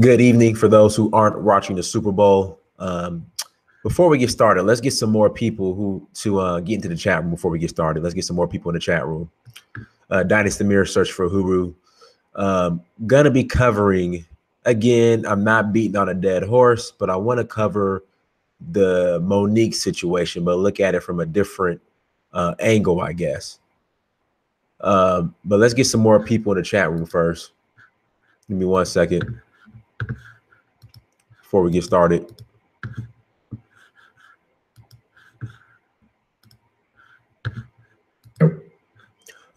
Good evening for those who aren't watching the Super Bowl. Before we get started, let's get some more people to get into the chat room before we get started. Let's get some more people in the chat room. Dynasty Mirror, search for Huru. Gonna be covering, again, I'm not beating on a dead horse, but I want to cover the Monique situation, but look at it from a different angle, I guess. But let's get some more people in the chat room first. Give me 1 second before we get started.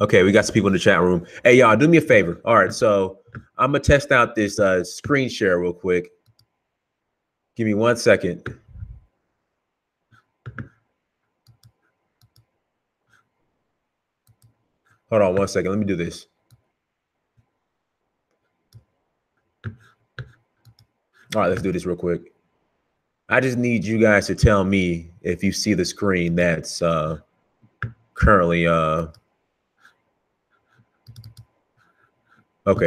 Okay, we got some people in the chat room. Hey, y'all, do me a favor. All right, so I'm going to test out this screen share real quick. Give me 1 second. Hold on 1 second. Let me do this. All right, let's do this real quick. I just need you guys to tell me if you see the screen that's currently okay,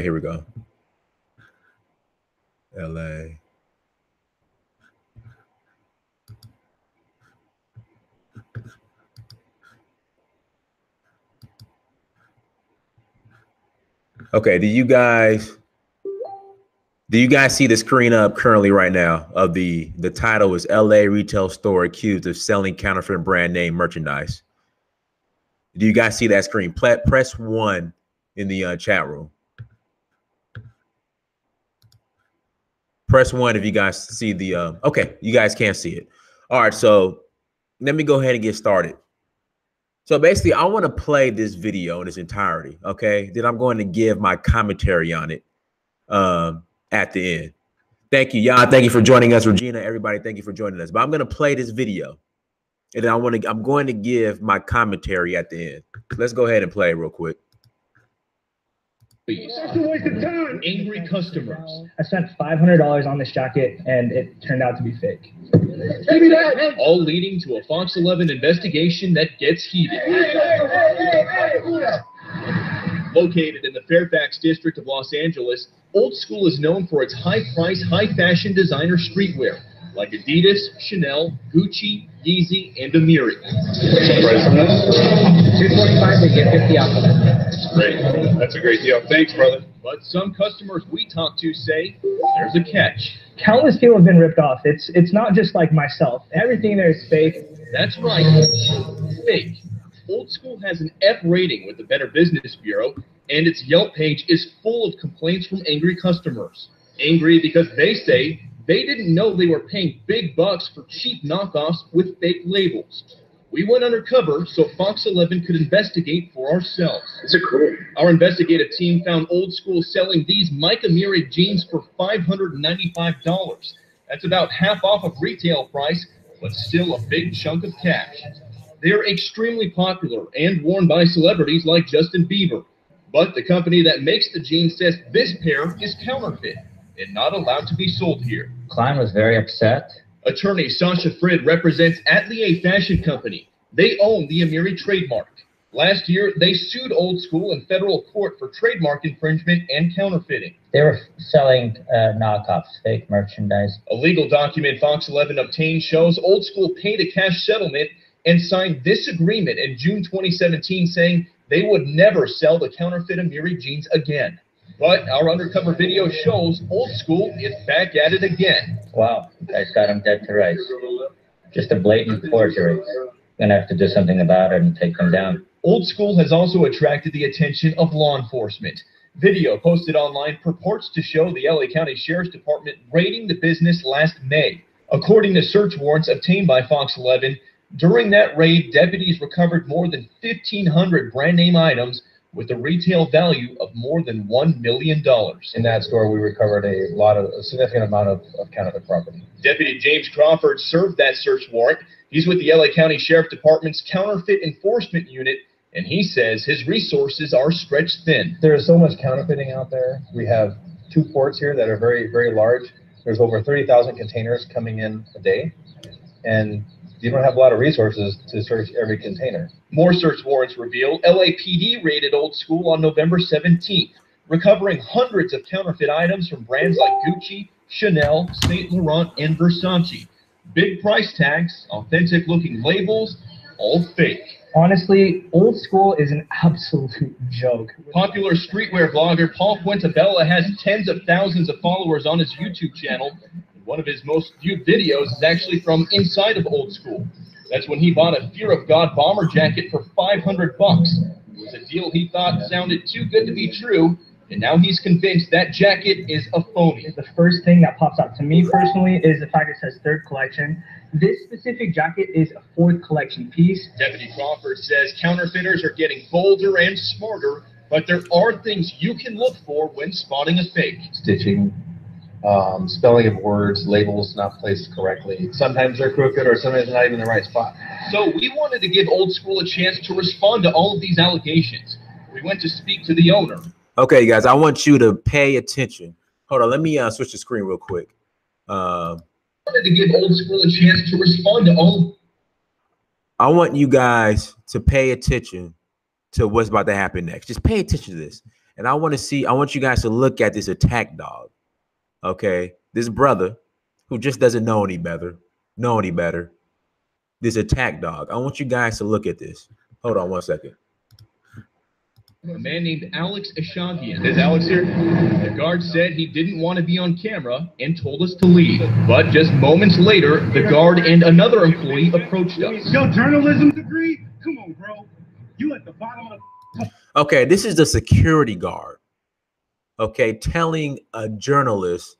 here we go. LA. Okay, do you guys see the screen up currently right now of the title is LA retail store accused of selling counterfeit brand name merchandise? Do you guys see that screen? Press 1 in the chat room. Press 1 if you guys see the okay, you guys can't see it. All right, so let me go ahead and get started. So basically, I want to play this video in its entirety, okay? Then I'm going to give my commentary on it at the end. Thank you, y'all. Thank you for joining us, Regina. Everybody, thank you for joining us. But I'm going to play this video, and then I'm going to give my commentary at the end. Let's go ahead and play it real quick. That's a waste of time. Angry customers. I spent $500 on this jacket, and it turned out to be fake. Give me that. All leading to a Fox 11 investigation that gets heated. Located in the Fairfax district of Los Angeles, Old School is known for its high-price, high-fashion designer streetwear, like Adidas, Chanel, Gucci, Yeezy, and Amiri. $225 to get 50 off of that. Great. That's a great deal. Thanks, brother. But some customers we talk to say there's a catch. Countless people have been ripped off. It's not just like myself. Everything there is fake. That's right. Fake. Old School has an F rating with the Better Business Bureau, and its Yelp page is full of complaints from angry customers. Angry because they say they didn't know they were paying big bucks for cheap knockoffs with fake labels. We went undercover so Fox 11 could investigate for ourselves. It's cool. Our investigative team found Old School selling these Mike Amiri jeans for $595. That's about half off of retail price, but still a big chunk of cash. They're extremely popular and worn by celebrities like Justin Bieber. But the company that makes the jeans says this pair is counterfeit and not allowed to be sold here. Klein was very upset. Attorney Sasha Frid represents Atelier Fashion Company. They own the Amiri trademark. Last year, they sued Old School in federal court for trademark infringement and counterfeiting. They were selling knockoffs, fake merchandise. A legal document Fox 11 obtained shows Old School paid a cash settlement and signed this agreement in June 2017 saying they would never sell the counterfeit Amiri jeans again. But our undercover video shows Old School is back at it again. Wow, you guys got them dead to rights. Just a blatant forgery. Gonna have to do something about it and take them down. Old School has also attracted the attention of law enforcement. Video posted online purports to show the LA County Sheriff's Department raiding the business last May. According to search warrants obtained by Fox 11, during that raid, deputies recovered more than 1,500 brand name items with a retail value of more than $1 million. In that store, we recovered a significant amount of counterfeit property. Deputy James Crawford served that search warrant. He's with the LA County Sheriff Department's Counterfeit Enforcement Unit, and he says his resources are stretched thin. There is so much counterfeiting out there. We have 2 ports here that are very, very large. There's over 30,000 containers coming in a day, and you don't have a lot of resources to search every container. More search warrants reveal LAPD raided Old School on November 17th, recovering hundreds of counterfeit items from brands like Gucci, Chanel, Saint Laurent, and Versace. Big price tags, authentic-looking labels, all fake. Honestly, Old School is an absolute joke. Popular streetwear blogger Paul Fuentebella has tens of thousands of followers on his YouTube channel. One of his most viewed videos is actually from inside of Old School. That's when he bought a Fear of God bomber jacket for $500. It was a deal he thought sounded too good to be true, and now he's convinced that jacket is a phony. The first thing that pops out to me personally is the fact it says third collection. This specific jacket is a fourth collection piece. Deputy Crawford says counterfeiters are getting bolder and smarter, but there are things you can look for when spotting a fake. Stitching, spelling of words, labels not placed correctly. Sometimes they're crooked or sometimes they're not even in the right spot. So we wanted to give Old School a chance to respond to all of these allegations. We went to speak to the owner. Okay, guys, I want you to pay attention. Hold on, let me switch the screen real quick. Wanted to give Old School a chance to respond to all. I want you guys to pay attention to what's about to happen next. Just pay attention to this. And I want you guys to look at this attack dog. Okay, this brother who just doesn't know any better. This attack dog. I want you guys to look at this. Hold on one second. A man named Alex Ashagian. Is Alex here? The guard said he didn't want to be on camera and told us to leave. But just moments later, the guard and another employee approached us. Your journalism degree? Come on, bro. You at the bottom of the... Okay, this is the security guard. Okay, telling a journalist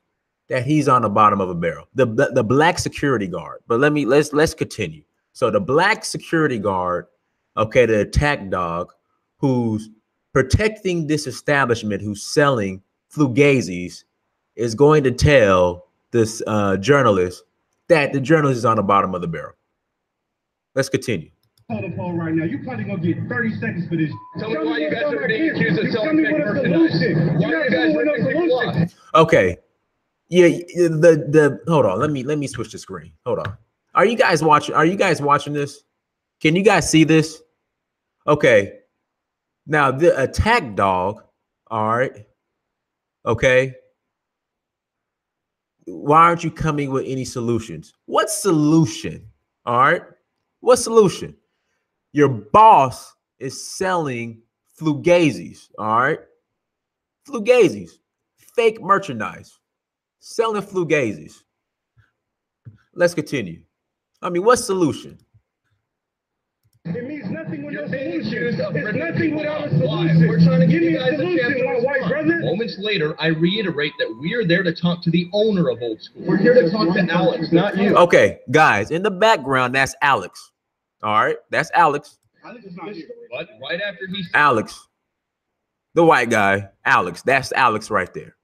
that he's on the bottom of a barrel. The black security guard. But let's continue. So the black security guard, okay, the attack dog, who's protecting this establishment, who's selling fugazis, is going to tell this journalist that the journalist is on the bottom of the barrel. Let's continue. Protocol right now. You probably gonna get 30 seconds for this. Tell me why you guys are being accused of selling fake merchandise. Why are you guys ripping things off? Okay. Yeah, hold on. Let me switch the screen. Hold on. Are you guys watching this? Can you guys see this? Okay. Now the attack dog, all right. Okay. Why aren't you coming with any solutions? What solution? All right. What solution? Your boss is selling fugazis, all right? Fugazis, fake merchandise, selling fugazis. Let's continue. I mean, what solution? It means nothing with You're no being solution. accused of It's ripping nothing people without a off. Why? solution. We're trying to give you me guys a a chance solution, to my white respond. brother. Moments later, I reiterate that we're there to talk to the owner of Old School. We're here to talk to Alex, not you. Okay, guys, in the background, that's Alex. All right, that's Alex. But right after he said, Alex, the white guy, Alex. That's Alex right there.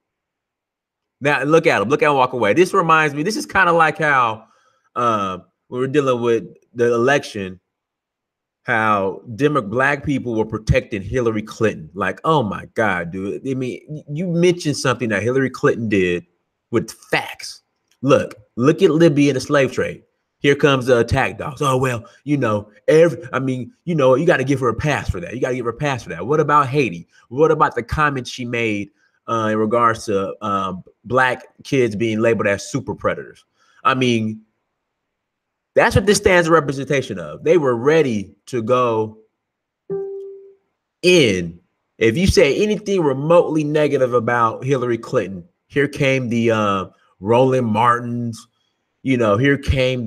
Now look at him. Look at him walk away. This reminds me. This is kind of like how we were dealing with the election. How black people were protecting Hillary Clinton. Like, oh my God, dude. I mean, you mentioned something that Hillary Clinton did with facts. Look at Libya and the slave trade. Here comes the attack dogs. Oh, well, you got to give her a pass for that. You got to give her a pass for that. What about Haiti? What about the comments she made in regards to black kids being labeled as super predators? I mean, that's what this stands a representation of. They were ready to go in. If you say anything remotely negative about Hillary Clinton, here came the Roland Martins, here came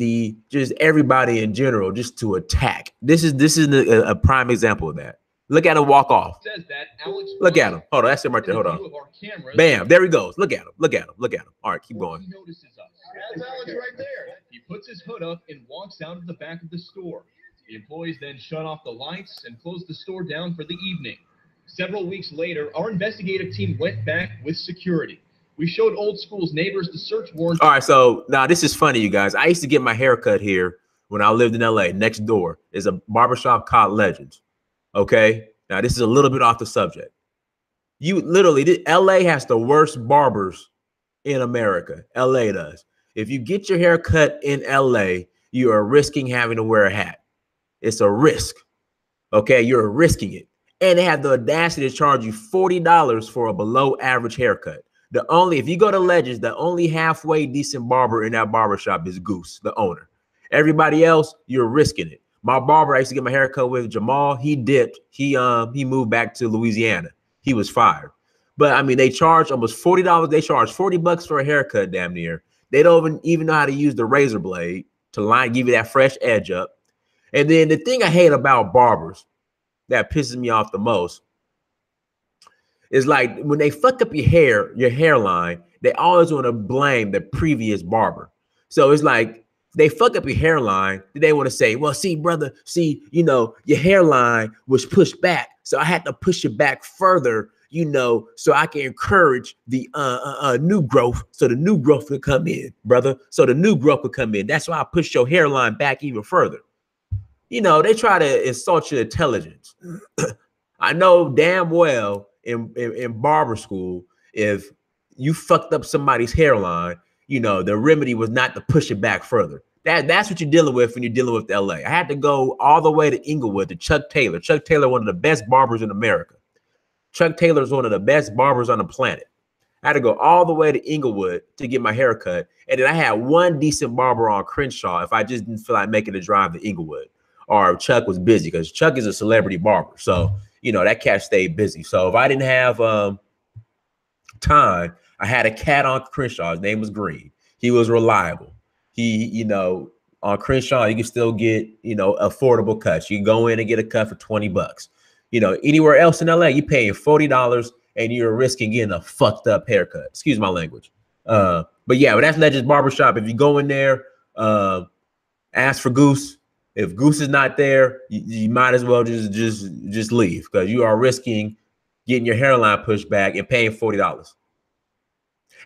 just everybody in general just to attack. This is a prime example of that. Look at him walk off. says that Alex Look at him. Hold on, that's him right there. Hold on. Bam, there he goes. Look at him. All right, keep going. He notices us. That's Alex right there. He puts his hood up and walks out of the back of the store. The employees then shut off the lights and closed the store down for the evening. Several weeks later, our investigative team went back with security. We showed Old School's neighbors the search warrant. All right, so now this is funny, you guys. I used to get my hair cut here when I lived in LA. Next door is a barbershop called Legends. Okay, now this is a little bit off the subject. LA has the worst barbers in America. LA does. If you get your hair cut in LA, you are risking having to wear a hat. It's a risk. Okay, you're risking it. And they have the audacity to charge you $40 for a below average haircut. If you go to Legends, the only halfway decent barber in that barbershop is Goose, the owner. Everybody else, you're risking it. My barber I used to get my haircut with, Jamal, he dipped. He moved back to Louisiana. He was fired. But I mean, they charge almost $40. They charge $40 for a haircut, damn near. They don't even know how to use the razor blade to give you that fresh edge up. And then the thing I hate about barbers that pisses me off the most is like when they fuck up your hairline, they always want to blame the previous barber. So it's like they fuck up your hairline. They want to say, well, see, brother, your hairline was pushed back. So I had to push it back further, so I can encourage the new growth. So the new growth could come in, brother. So the new growth could come in. That's why I pushed your hairline back even further. They try to insult your intelligence. I know damn well in barber school, if you fucked up somebody's hairline, the remedy was not to push it back further. That's what you're dealing with when you're dealing with LA. I had to go all the way to Inglewood to Chuck Taylor. Chuck Taylor, one of the best barbers in America. Chuck Taylor is one of the best barbers on the planet. I had to go all the way to Inglewood to get my haircut. And then I had one decent barber on Crenshaw if I just didn't feel like making a drive to Inglewood. Or Chuck was busy, because Chuck is a celebrity barber. So, that cat stayed busy. So if I didn't have time, I had a cat on Crenshaw. His name was Green. He was reliable. He, on Crenshaw, you can still get, affordable cuts. You can go in and get a cut for $20. Anywhere else in LA, you're paying $40 and you're risking getting a fucked up haircut. Excuse my language. But that's Legends Barbershop. If you go in there, ask for Goose. If Goose is not there, you might as well just leave, because you are risking getting your hairline pushed back and paying $40.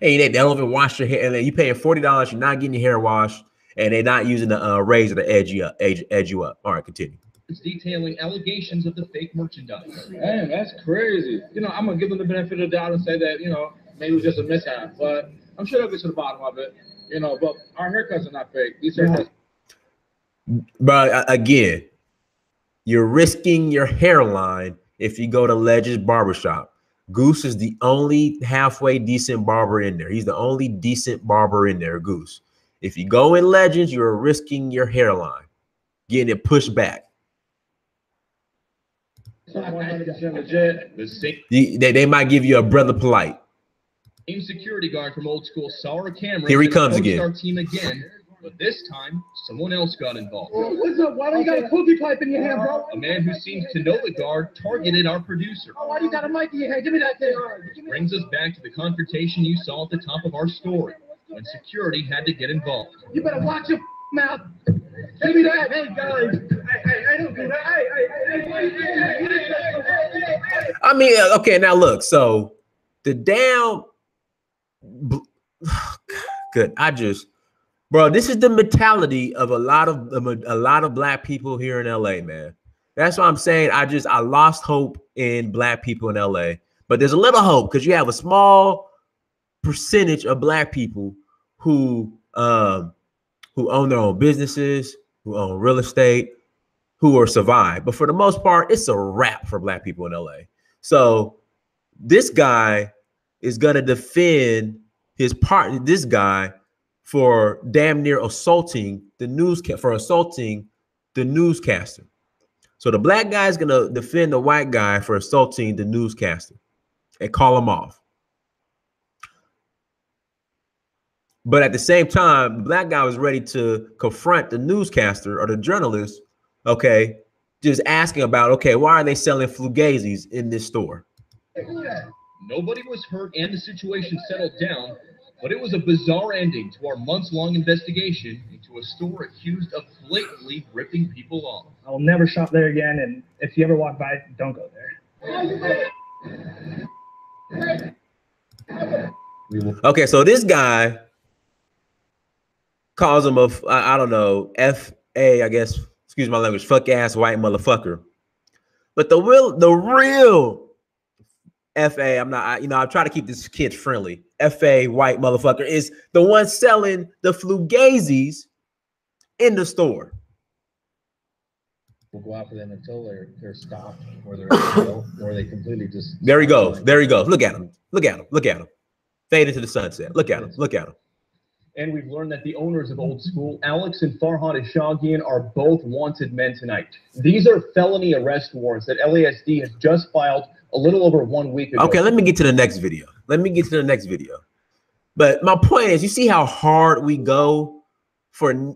Hey, they don't even wash your hair, and then you paying $40. You're not getting your hair washed, and they're not using the razor to edge you up. All right, continue. It's detailing allegations of the fake merchandise. Man, that's crazy. I'm gonna give them the benefit of the doubt and say that maybe it was just a mishap, but I'm sure they'll get to the bottom of it. But our haircuts are not fake. These haircuts. But again, you're risking your hairline if you go to Legends Barbershop. Goose is the only halfway decent barber in there. He's the only decent barber in there, Goose. If you go in Legends, you're risking your hairline, getting it pushed back. They might give you a brother polite. Same security guard from Old School saw a camera. Here he comes again. Our team again. But this time, someone else got involved. What's up? Why do you got a cookie pipe in your hand, bro? A man who seems to know the guard targeted our producer. Why do you got a mic in your hand? Give me that thing. Brings us back to the confrontation you saw at the top of our story, when security had to get involved. You better watch your mouth. Give me that. Hey, guys. I don't do that. I mean, okay, now look. So the damn... Good. Bro, this is the mentality of a lot of black people here in LA, man. That's what I'm saying. I lost hope in black people in LA, but there's a little hope, because you have a small percentage of black people who own their own businesses, who own real estate, who are survived. But for the most part, it's a wrap for black people in LA. So this guy is gonna defend this guy for damn near assaulting the newscaster. So the black guy is gonna defend the white guy for assaulting the newscaster and call him off. But at the same time, the black guy was ready to confront the newscaster or the journalist, okay, just asking about, okay, why are they selling Flugazis in this store? Nobody was hurt and the situation settled down, but it was a bizarre ending to our months-long investigation into a store accused of blatantly ripping people off. I will never shop there again, and if you ever walk by, don't go there. Okay, so this guy calls him I don't know, F.A., I guess, excuse my language, fuck-ass white motherfucker. But the real F.A., I try to keep this kid friendly. F.A. white motherfucker is the one selling the Flugazis in the store. We'll go after them until they're stopped, or they're or they completely just. There he goes. There he goes. Look at him. Look at him. Look at him. Fade into the sunset. Look at him. Look at him. And we've learned that the owners of Old School, Alex and Farhad Ashaghian, are both wanted men tonight. These are felony arrest warrants that LASD has just filed a little over 1 week ago. Okay, let me get to the next video. Let me get to the next video. But my point is, you see how hard we go for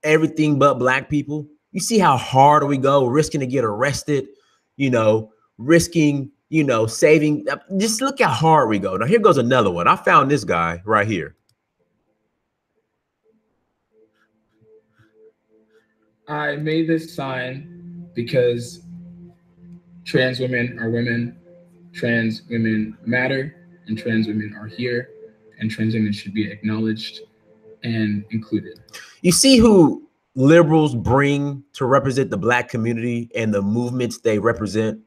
everything but black people? You see how hard we go, risking to get arrested, you know, risking, you know, saving. Just look how hard we go. Now, here goes another one. I found this guy right here. I made this sign because trans women are women, trans women matter, and trans women are here, and trans women should be acknowledged and included. You see who liberals bring to represent the black community and the movements they represent?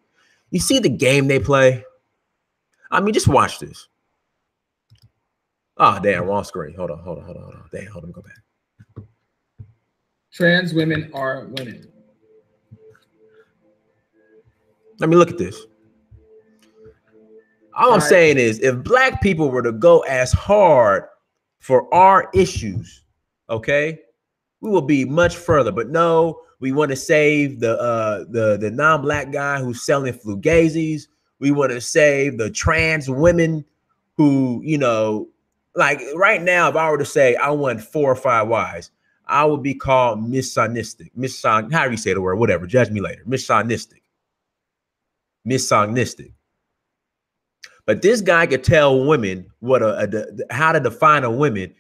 You see the game they play? I mean, just watch this. Oh, damn, wrong screen. Hold on. Damn, hold on, go back. Trans women are women. Let me look at this. All I'm saying is, if black people were to go as hard for our issues, okay, we will be much further. But no, we want to save the non-black guy who's selling fugazis. We want to save the trans women who, you know, like right now, if I were to say I want 4 or 5 wives, I would be called misogynistic. However you say the word, whatever. Judge me later. Misogynistic. But this guy could tell women what how to define a woman,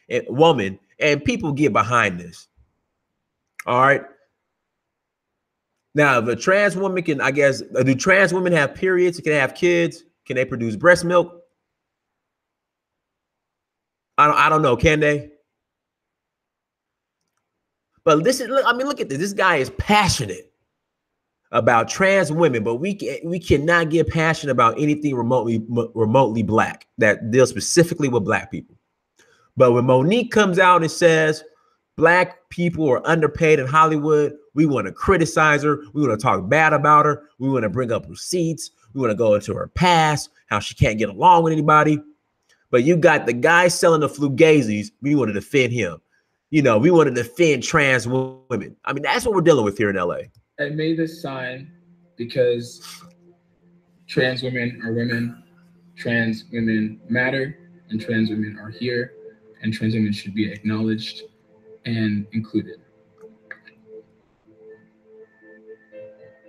and people get behind this. All right. Now, if a trans woman can, I guess, do trans women have periods? Can they have kids? Can they produce breast milk? I don't know. Can they? But this is, I mean, look at this. This guy is passionate about trans women, but we cannot get passionate about anything remotely black that deals specifically with black people. But when Monique comes out and says black people are underpaid in Hollywood, we want to criticize her. We want to talk bad about her. We want to bring up receipts. We want to go into her past, how she can't get along with anybody. But you got the guy selling the fugazis. We want to defend him. You know, we want to defend trans women. I mean, that's what we're dealing with here in LA. I made this sign because trans women are women, trans women matter, and trans women are here, and trans women should be acknowledged and included.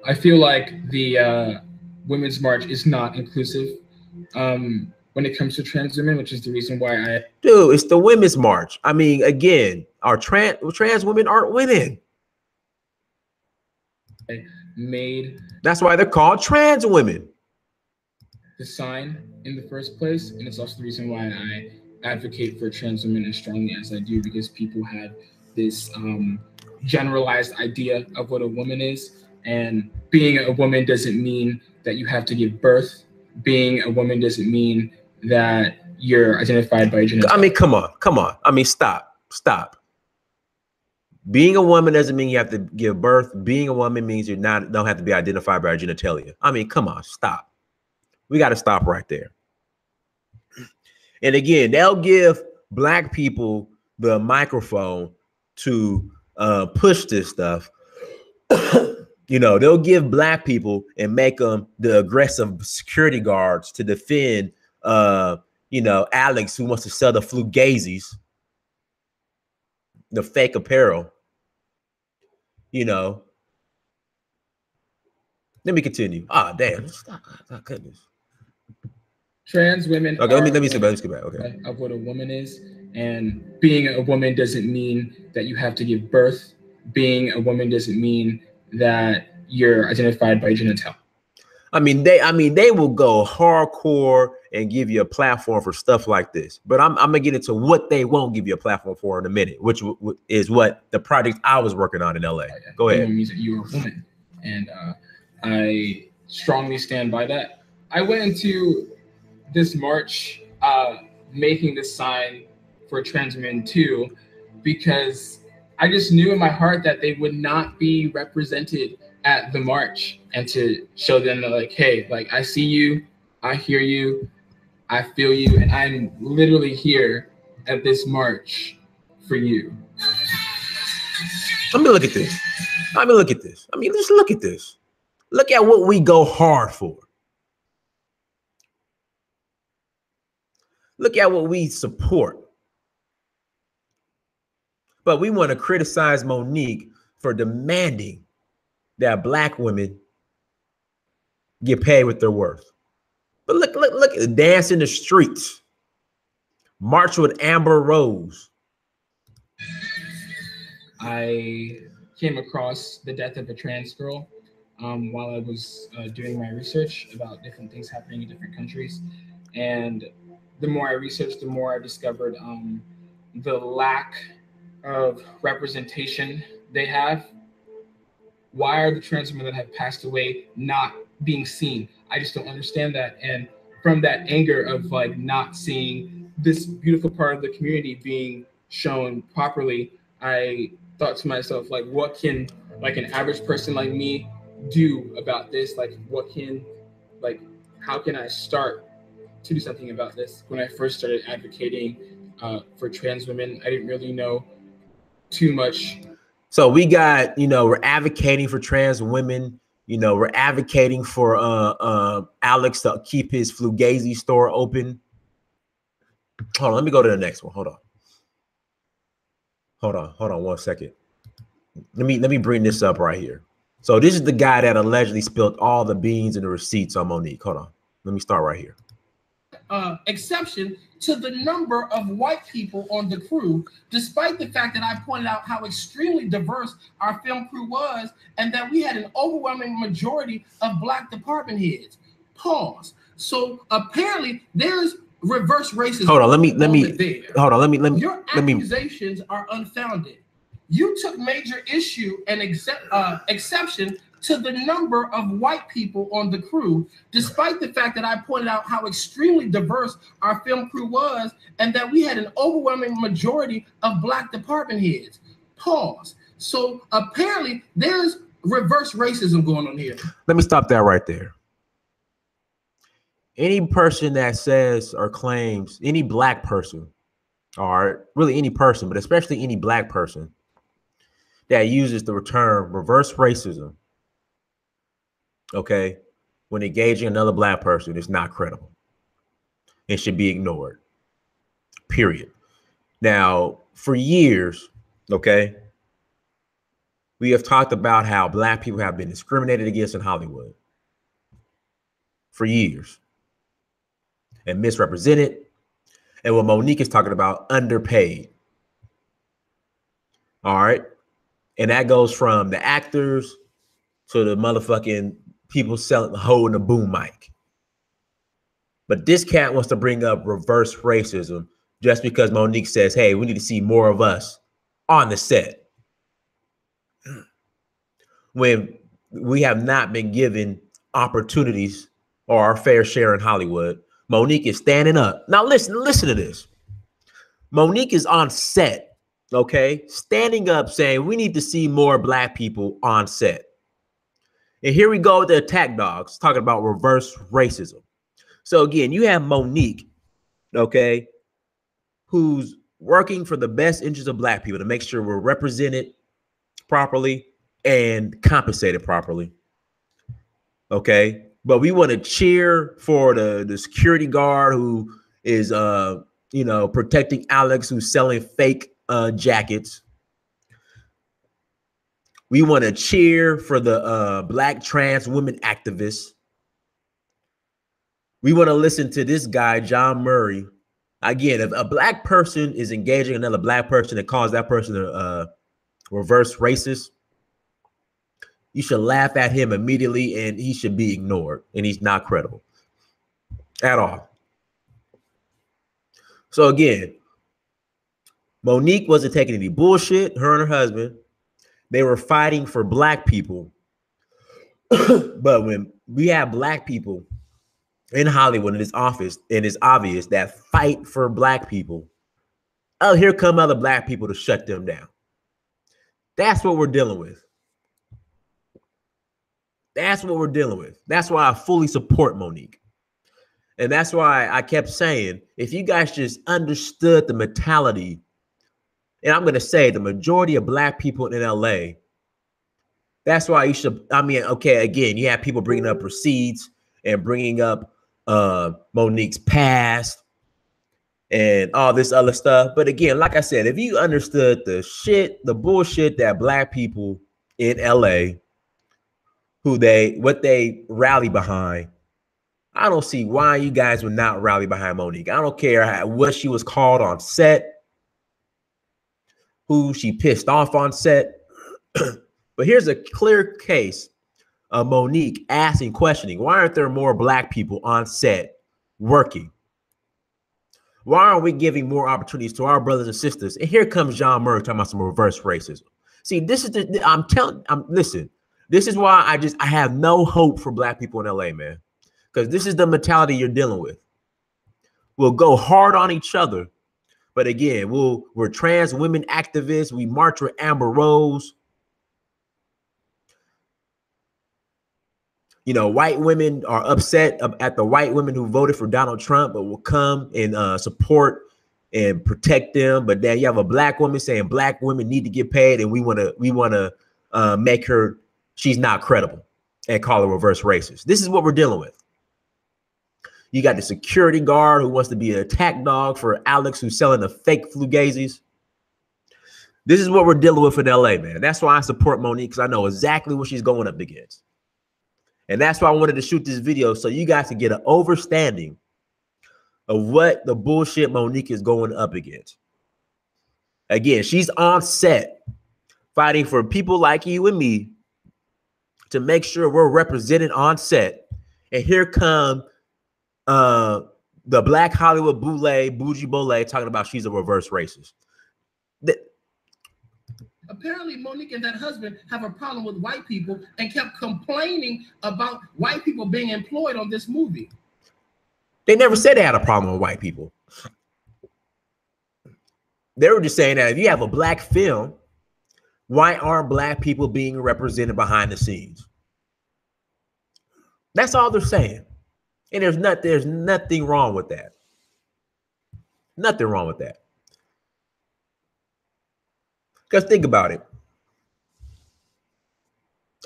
I feel like the Women's March is not inclusive when it comes to trans women, which is the reason why Dude, it's the Women's March. I mean, again, our trans women aren't women. That's why they're called trans women. The sign in the first place, and it's also the reason why I advocate for trans women as strongly as I do, because people have this generalized idea of what a woman is, and being a woman doesn't mean that you have to give birth. Being a woman doesn't mean that you're identified by gender. I mean, come on. I mean, stop. Being a woman doesn't mean you have to give birth. Being a woman means you don't have to be identified by genitalia. I mean, come on, stop. We got to stop right there. And again, they'll give black people the microphone to push this stuff. You know, they'll give black people and make them the aggressive security guards to defend, you know, Alex, who wants to sell the fugazis, the fake apparel. You know, let me continue. Ah, damn. Stop. Oh, goodness. Trans women. Okay, let me skip back. Okay. Of what a woman is, and being a woman doesn't mean that you have to give birth. Being a woman doesn't mean that you're identified by genital. I mean, they will go hardcore and give you a platform for stuff like this. But I'm gonna get into what they won't give you a platform for in a minute, which is what the project I was working on in LA. Go ahead. It means that you're a woman, and I strongly stand by that. I went into this march making this sign for trans women too, because I just knew in my heart that they would not be represented at the march and to show them that, like, hey, like, I see you, I hear you, I feel you, and I'm literally here at this march for you. Let me look at this. Just look at this. Look at what we go hard for. Look at what we support. But we want to criticize Monique for demanding that Black women get paid with their worth. But look, dance in the streets. March with Amber Rose. I came across the death of a trans girl while I was doing my research about different things happening in different countries. And the more I researched, the more I discovered the lack of representation they have. Why are the trans women that have passed away not being seen? I just don't understand that. And from that anger of like not seeing this beautiful part of the community being shown properly, I thought to myself, like, what can like an average person like me do about this? Like, how can I start to do something about this? When I first started advocating for trans women, I didn't really know too much. So we got, we're advocating for trans women. We're advocating for Alex to keep his Fugazi store open. Hold on, let me go to the next one. Hold on 1 second. Let me bring this up right here. So this is the guy that allegedly spilled all the beans and the receipts on Monique. Hold on. Let me start right here. Exception to the number of white people on the crew, despite the fact that I pointed out how extremely diverse our film crew was and that we had an overwhelming majority of Black department heads. Pause. So apparently there's reverse racism. Hold on, let me Your accusations are unfounded. You took major issue and exception to the number of white people on the crew, despite the fact that I pointed out how extremely diverse our film crew was and that we had an overwhelming majority of Black department heads. Pause. So apparently there's reverse racism going on here. Let me stop that right there. Any person that says or claims, any Black person, or really any person, but especially any Black person that uses the term reverse racism, okay, when engaging another Black person, is not credible. It should be ignored, period. Now, for years, okay, we have talked about how Black people have been discriminated against in Hollywood for years and misrepresented. And what Monique is talking about, underpaid. All right. And that goes from the actors to the motherfucking people holding a boom mic. But this cat wants to bring up reverse racism just because Monique says, hey, we need to see more of us on the set. When we have not been given opportunities or our fair share in Hollywood, Monique is standing up. Now listen to this. Monique is on set, okay, standing up saying we need to see more Black people on set. And here we go with the attack dogs talking about reverse racism. So again, you have Monique, okay, who's working for the best interests of Black people to make sure we're represented properly and compensated properly. Okay. But we want to cheer for the security guard who is, protecting Alex, who's selling fake jackets. We want to cheer for the Black trans women activists. We want to listen to this guy, John Murray. Again, if a Black person is engaging another Black person and calls that person a reverse racist, you should laugh at him immediately and he should be ignored, and he's not credible at all. So again, Monique wasn't taking any bullshit. Her and her husband, they were fighting for Black people. But when we have Black people in Hollywood in this office, and it's obvious that fight for Black people, oh, here come other Black people to shut them down. That's what we're dealing with. That's what we're dealing with. That's why I fully support Monique. And that's why I kept saying, if you guys just understood the mentality, and I'm going to say the majority of black people in LA, that's why you should, I mean, okay, again, you have people bringing up receipts and bringing up Monique's past and all this other stuff. But again, like I said, if you understood the bullshit that black people in LA, what they rally behind, I don't see why you guys would not rally behind Monique. I don't care what she was called on set, who she pissed off on set. But here's a clear case of Monique asking, questioning, why aren't there more black people on set working? Why aren't we giving more opportunities to our brothers and sisters? And here comes John Murray talking about some reverse racism. See, this is listen, this is why I have no hope for black people in LA, man. Because this is the mentality you're dealing with. We'll go hard on each other. But again, we're trans women activists. We march with Amber Rose. You know, white women are upset at the white women who voted for Donald Trump, but will come and support and protect them. But then you have a black woman saying black women need to get paid, and we want to make her, she's not credible, and call her reverse racist. This is what we're dealing with. You got the security guard who wants to be an attack dog for Alex, who's selling the fake Flugazis. This is what we're dealing with in LA, man. That's why I support Monique, because I know exactly what she's going up against. And that's why I wanted to shoot this video, so you guys can get an understanding of what the bullshit Monique is going up against. Again, she's on set fighting for people like you and me to make sure we're represented on set. And here come the Black Hollywood Bougie Bole talking about she's a reverse racist. Apparently, Monique and that husband have a problem with white people and kept complaining about white people being employed on this movie. They never said they had a problem with white people. They were just saying that if you have a black film, why aren't black people being represented behind the scenes? That's all they're saying. And there's nothing wrong with that. Nothing wrong with that. Because think about it.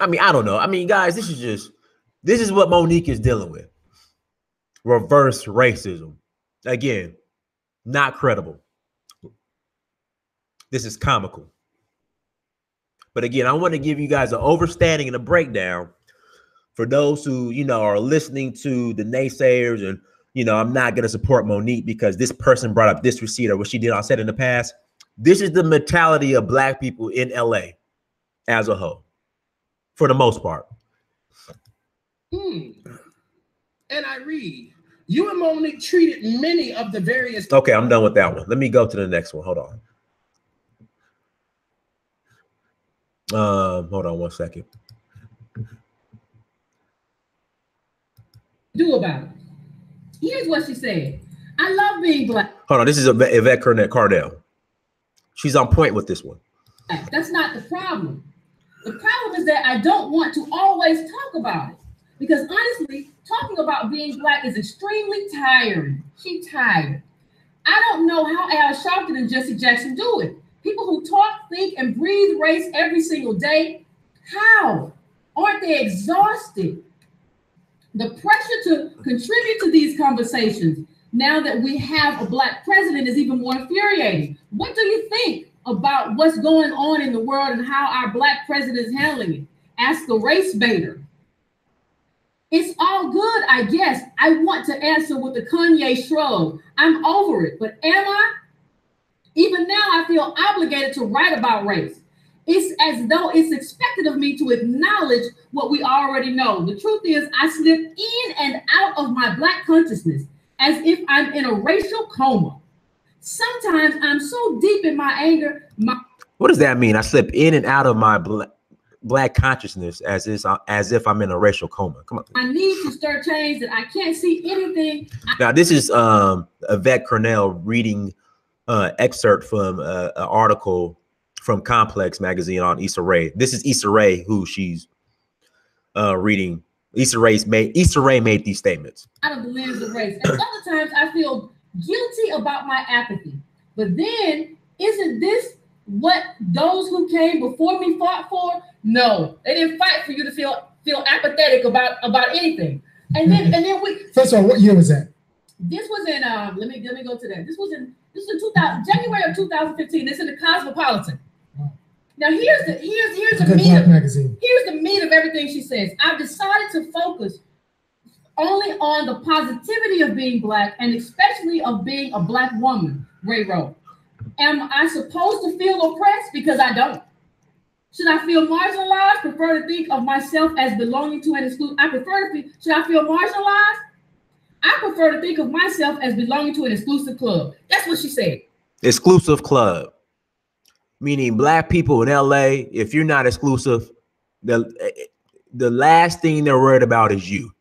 I mean, I don't know. I mean, guys, this is what Monique is dealing with. Reverse racism. Again, not credible. This is comical. But again, I want to give you guys an understanding and a breakdown for those who, you know, are listening to the naysayers and, you know, I'm not going to support Monique because this person brought up this receipt or what she did on set in the past. This is the mentality of black people in LA as a whole, for the most part. And I read, you and Monique treated many of the various. Okay, I'm done with that one. Let me go to the next one. Hold on 1 second. Do about it. Here's what she said. I love being black. Hold on, this is Yvette Cardell. She's on point with this one. That's not the problem. The problem is that I don't want to always talk about it. Because honestly, talking about being black is extremely tiring. She's tired. I don't know how Al Sharpton and Jesse Jackson do it. People who talk, think, and breathe race every single day. How? Aren't they exhausted? The pressure to contribute to these conversations now that we have a black president is even more infuriating. What do you think about what's going on in the world and how our black president is handling it? Ask a race baiter. It's all good, I guess. I want to answer with a Kanye shrug. I'm over it, but am I? Even now, I feel obligated to write about race. It's as though it's expected of me to acknowledge what we already know. The truth is, I slip in and out of my black consciousness as if I'm in a racial coma. Sometimes I'm so deep in my anger. What does that mean? I slip in and out of my black consciousness as if I'm in a racial coma. Come on. I need to stir change that I can't see anything. Now, this is Yvette Cornell reading excerpt from an article from Complex magazine on Issa Rae. This is Issa Rae, who she's reading. Issa Rae made these statements. Out of the lens of race. And other times I feel guilty about my apathy. But then, isn't this what those who came before me fought for? No, they didn't fight for you to feel apathetic about anything. And then we. First of all, what year was that? This was in let me go to that. This was in 2000, January of 2015. This is in the Cosmopolitan. Now here's the meat of magazine. Here's the meat of everything she says. I've decided to focus only on the positivity of being Black and especially of being a Black woman, Rae wrote. Am I supposed to feel oppressed? Because I don't. Should I feel marginalized? Prefer to think of myself as belonging to an exclusive. Should I feel marginalized? I prefer to think of myself as belonging to an exclusive club. That's what she said. Exclusive club. Meaning Black people in LA, if you're not exclusive, the last thing they're worried about is you.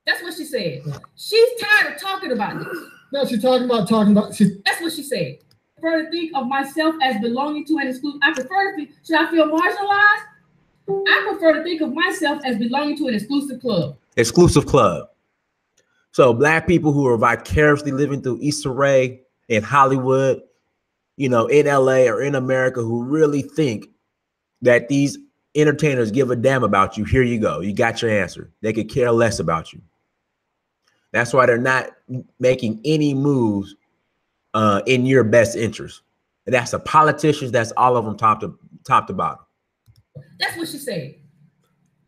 That's what she said. She's tired of talking about this. No, she's talking about. That's what she said. I prefer to think of myself as belonging to an exclusive. Should I feel marginalized? I prefer to think of myself as belonging to an exclusive club. Exclusive club. So Black people who are vicariously living through Issa Rae in Hollywood, in LA or in America, who really think that these entertainers give a damn about you, here you go. You got your answer. They could care less about you. That's why they're not making any moves in your best interest. And that's the politicians. That's all of them top to bottom. That's what she said.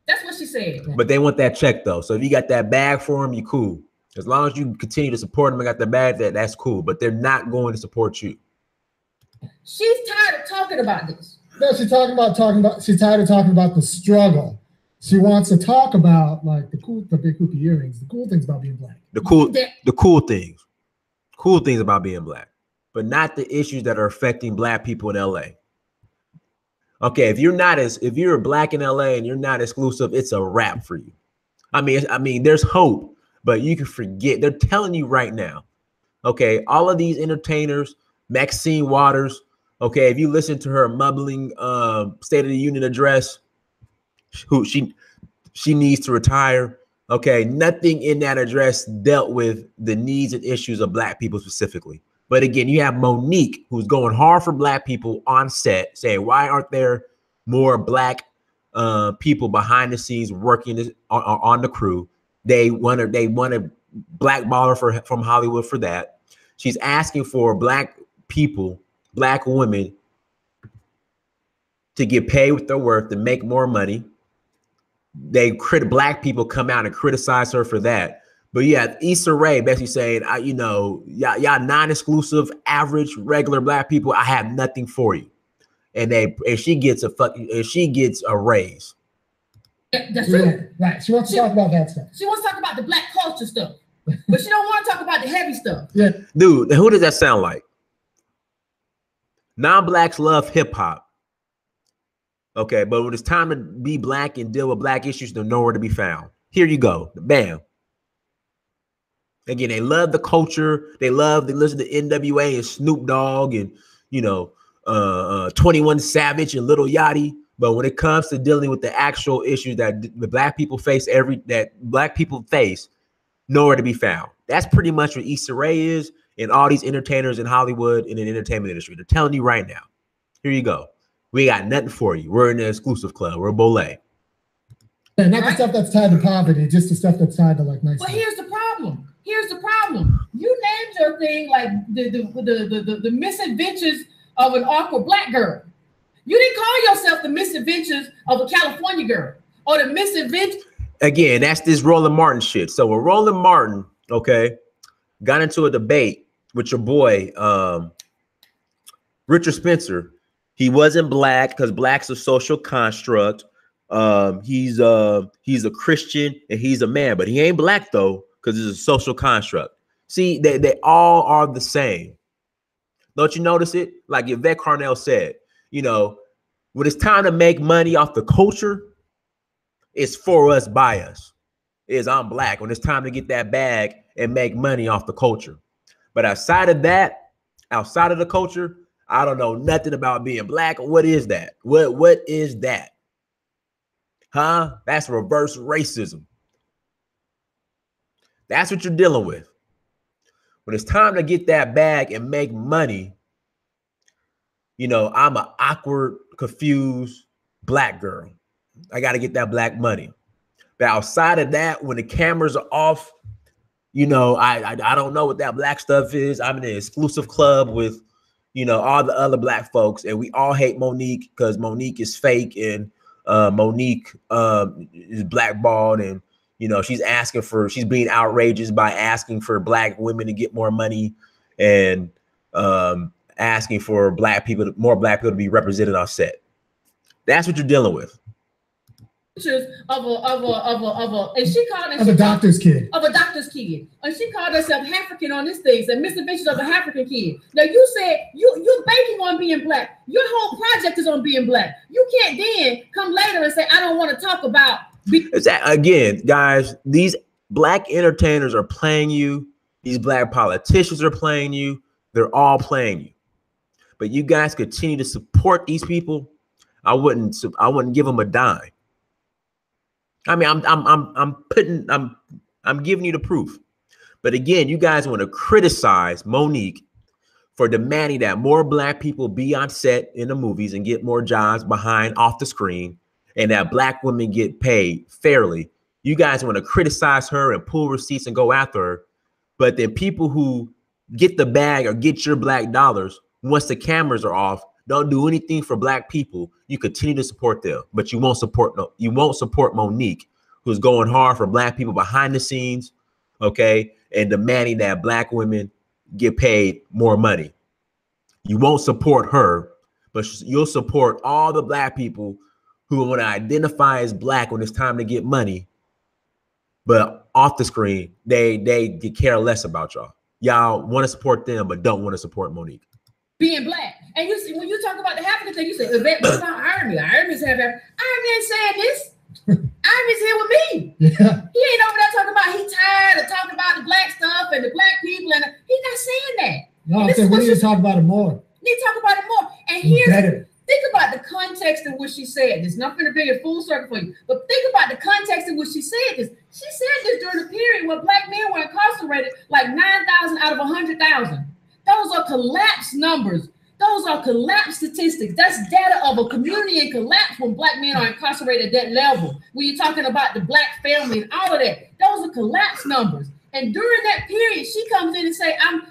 That's what she said. But they want that check though. So if you got that bag for them, you cool. As long as you continue to support them and got the bag, that's cool. But they're not going to support you. She's tired of talking about this. No, she's tired of talking about the struggle. She wants to talk about like the big hoopy earrings, the cool things about being Black. The cool things about being Black, but not the issues that are affecting Black people in LA. Okay, if you're Black in LA and you're not exclusive, it's a wrap for you. I mean, there's hope, but you can forget. They're telling you right now. Okay, all of these entertainers, Maxine Waters. Okay, if you listen to her mumbling State of the Union address, who she needs to retire. Okay, nothing in that address dealt with the needs and issues of Black people specifically. But again, you have Monique, who's going hard for Black people on set, saying, why aren't there more Black people behind the scenes working on the crew? They want to blackball her from Hollywood for that. She's asking for Black people, Black women, to get paid with their worth, to make more money. Black people come out and criticize her for that. But yeah, Issa Rae basically saying, y'all non-exclusive, average, regular Black people, I have nothing for you. And she gets a raise. That's true. Right. She wants to talk about that stuff. She wants to talk about the Black culture stuff, but she don't want to talk about the heavy stuff. Yeah. Dude, who does that sound like? Non-Blacks love hip hop. Okay, but when it's time to be Black and deal with Black issues, they're nowhere to be found. Here you go. Bam. Again, they love the culture. They listen to NWA and Snoop Dogg and 21 Savage and Lil Yachty. But when it comes to dealing with the actual issues that the Black people face, nowhere to be found. That's pretty much what Issa Rae is and all these entertainers in Hollywood and in the entertainment industry. They're telling you right now. Here you go. We got nothing for you. We're in the exclusive club. We're Bolé. Yeah, not the stuff that's tied to poverty, just the stuff that's tied to like nice. But here's the problem. You named your thing like the misadventures of an awkward Black girl. You didn't call yourself the misadventures of a California girl or the misadventures. Again, that's this Roland Martin shit. So when Roland Martin, okay, got into a debate with your boy Richard Spencer. He wasn't Black because Black's a social construct. He's a Christian and he's a man, but he ain't Black though because it's a social construct. See, they all are the same. Don't you notice it? Like Yvette Carnell said, when it's time to make money off the culture, it's for us, by us. I'm Black. When it's time to get that bag and make money off the culture. But outside of that, outside of the culture, I don't know nothing about being Black. What is that? What is that? Huh? That's reverse racism. That's what you're dealing with. When it's time to get that bag and make money, you know, I'm an awkward, confused black girl. I got to get that black money. But outside of that, when the cameras are off, you know, I don't know what that black stuff is. I'm in an exclusive club with, you know, all the other black folks, and we all hate Monique because Monique is fake, and Monique is blackballed, and you know, she's being outrageous by asking for black women to get more money, and asking for more black people to be represented on set. That's what you're dealing with. Pictures of a and she called of a doctor's kid. Of a doctor's kid. And she called herself African on this thing, and Mr. Pictures of an African kid. Now you said you're banking on being black. Your whole project is on being black. You can't then come later and say, I don't want to talk about again, guys, these black entertainers are playing you, these black politicians are playing you, they're all playing you. But you guys continue to support these people. I wouldn't give them a dime. I mean, I'm giving you the proof. But again, you guys want to criticize Monique for demanding that more black people be on set in the movies and get more jobs off the screen, and that black women get paid fairly. You guys want to criticize her and pull receipts and go after her. But then people who get the bag or get your black dollars, once the cameras are off, don't do anything for black people. You continue to support them, but you won't support Monique, who's going hard for black people behind the scenes, okay, and demanding that black women get paid more money. You won't support her, but you'll support all the black people who want to identify as black when it's time to get money, but off the screen, they care less about y'all. Y'all want to support them, but don't want to support Monique. Being black. And you see, when you talk about the African thing, you say, what about Irony? Irony's have Irony ain't saying this. Irony's here with me. Yeah. He ain't over there talking about he tired of talking about the black stuff and the black people, and he's not saying that. No, I said we need to talk about it more. Need to talk about it more. And think about the context in which she said this. Not going to bring it full circle for you, but think about the context in which she said this. She said this during a period where black men were incarcerated like 9,000 out of 100,000. Those are collapsed numbers. Those are collapsed statistics. That's data of a community in collapse when black men are incarcerated at that level. When you're talking about the black family and all of that, those are collapsed numbers. And during that period, she comes in and say, I'm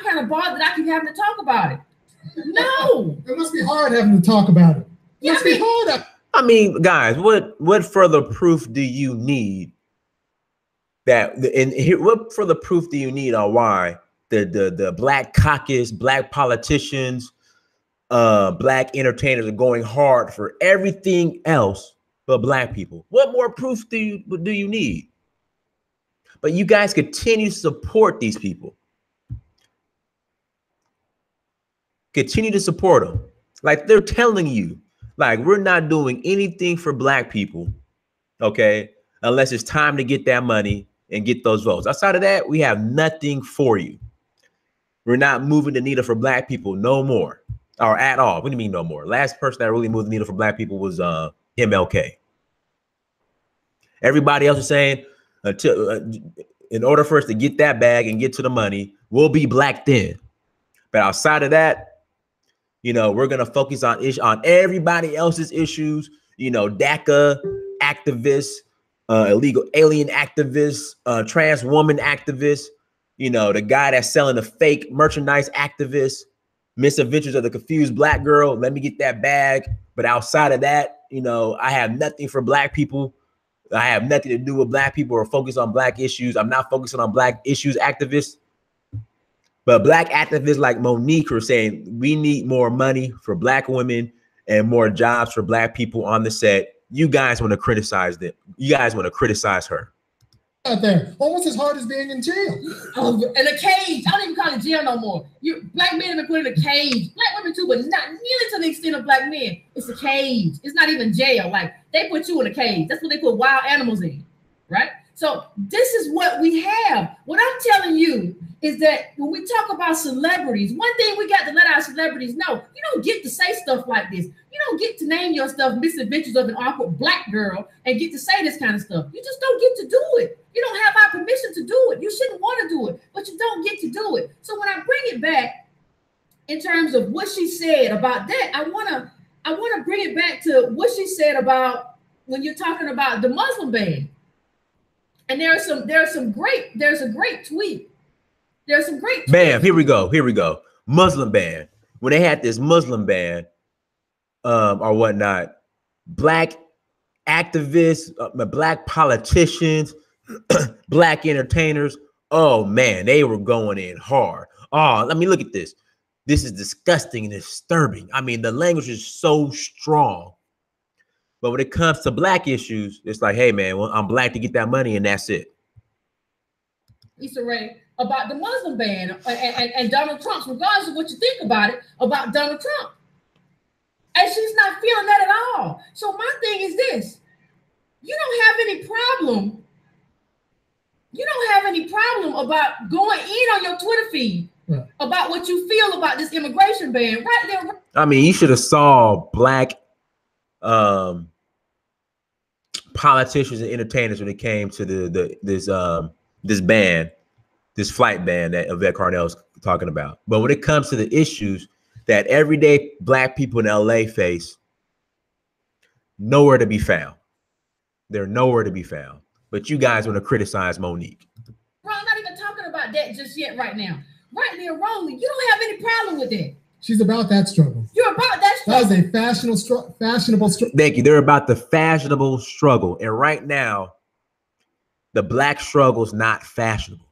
kind of bothered that I keep having to talk about it. No, it must be hard having to talk about it. It must be hard. I mean, guys, what further proof do you need what further proof do you need on why the black caucus, black politicians, black entertainers are going hard for everything else but black people? What more proof do you need? But you guys continue to support these people. Continue to support them. Like they're telling you, like, we're not doing anything for black people, okay, unless it's time to get that money and get those votes. Outside of that, we have nothing for you. We're not moving the needle for black people no more, or at all. What do you mean no more? Last person that really moved the needle for black people was MLK. Everybody else is saying, in order for us to get that bag and get to the money, we'll be black then. But outside of that, you know, we're going to focus on everybody else's issues, you know, DACA activists, illegal alien activists, trans woman activists, you know, the guy that's selling the fake merchandise activist, misadventures of the confused black girl. Let me get that bag. But outside of that, you know, I have nothing for black people. I have nothing to do with black people or focus on black issues. I'm not focusing on black issues activists. But black activists like Monique are saying we need more money for black women and more jobs for black people on the set. You guys want to criticize them. You guys want to criticize her. Out there, almost as hard as being in jail. In a cage. I don't even call it jail no more. Black men have been put in a cage. Black women too, but not nearly to the extent of black men. It's a cage. It's not even jail. Like they put you in a cage. That's what they put wild animals in, right? So this is what we have. What I'm telling you is that when we talk about celebrities, one thing we got to let our celebrities know, you don't get to say stuff like this. You don't get to name your stuff Misadventures of an Awkward Black Girl and get to say this kind of stuff. You just don't get to do it. You don't have our permission to do it. You shouldn't want to do it, but you don't get to do it. So when I bring it back in terms of what she said about that, I want to bring it back to what she said about when you're talking about the Muslim ban. And there's a great tweet. There's some great tweets. Bam, here we go. Muslim ban. When they had this Muslim ban or whatnot, black activists, black politicians, black entertainers, oh man, they were going in hard. Oh, I mean, look at this. This is disgusting and disturbing. I mean, the language is so strong. But when it comes to black issues, it's like, hey, man, well, I'm black to get that money, and that's it. Issa Rae, about the Muslim ban and Donald Trump, regardless of what you think about it, about Donald Trump. And she's not feeling that at all. So my thing is this. You don't have any problem. You don't have any problem about going in on your Twitter feed about what you feel about this immigration ban right there. I mean, you should have saw black politicians and entertainers when it came to this ban, this flight ban that Yvette Carnell is talking about. But when it comes to the issues that everyday black people in LA face, nowhere to be found. They're nowhere to be found. But you guys want to criticize Monique. Bro, I'm not even talking about that just yet right now. Rightly or wrongly, you don't have any problem with that. She's about that struggle. You're about that struggle. That is a fashionable struggle. Thank you. They're about the fashionable struggle. And right now, the black struggle is not fashionable.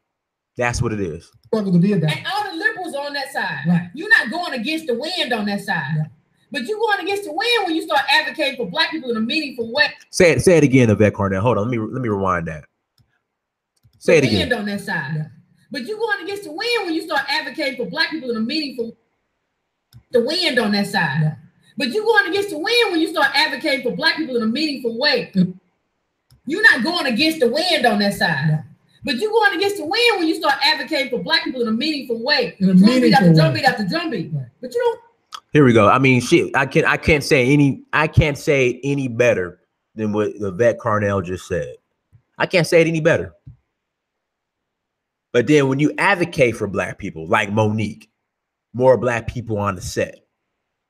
That's what it is. Struggle to be about. And all the liberals are on that side. Right. You're not going against the wind on that side. Right. But you're going against the wind when you start advocating for black people in a meaningful way. Say it again, Yvette Carnell. Hold on. Let me rewind that. Say it again. Wind on that side. Yeah. But you're going against the wind when you start advocating for black people in a meaningful way. The wind on that side. Yeah. But you're going against the wind when you start advocating for black people in a meaningful way. You're not going against the wind on that side. Yeah. But you're going against the wind when you start advocating for black people in a meaningful way. Drumbeat after drumbeat after drumbeat. Right. But you don't. Here we go. I mean, shit. I can't say it any better than what Yvette Carnell just said. I can't say it any better. But then when you advocate for black people like Monique, more black people on the set,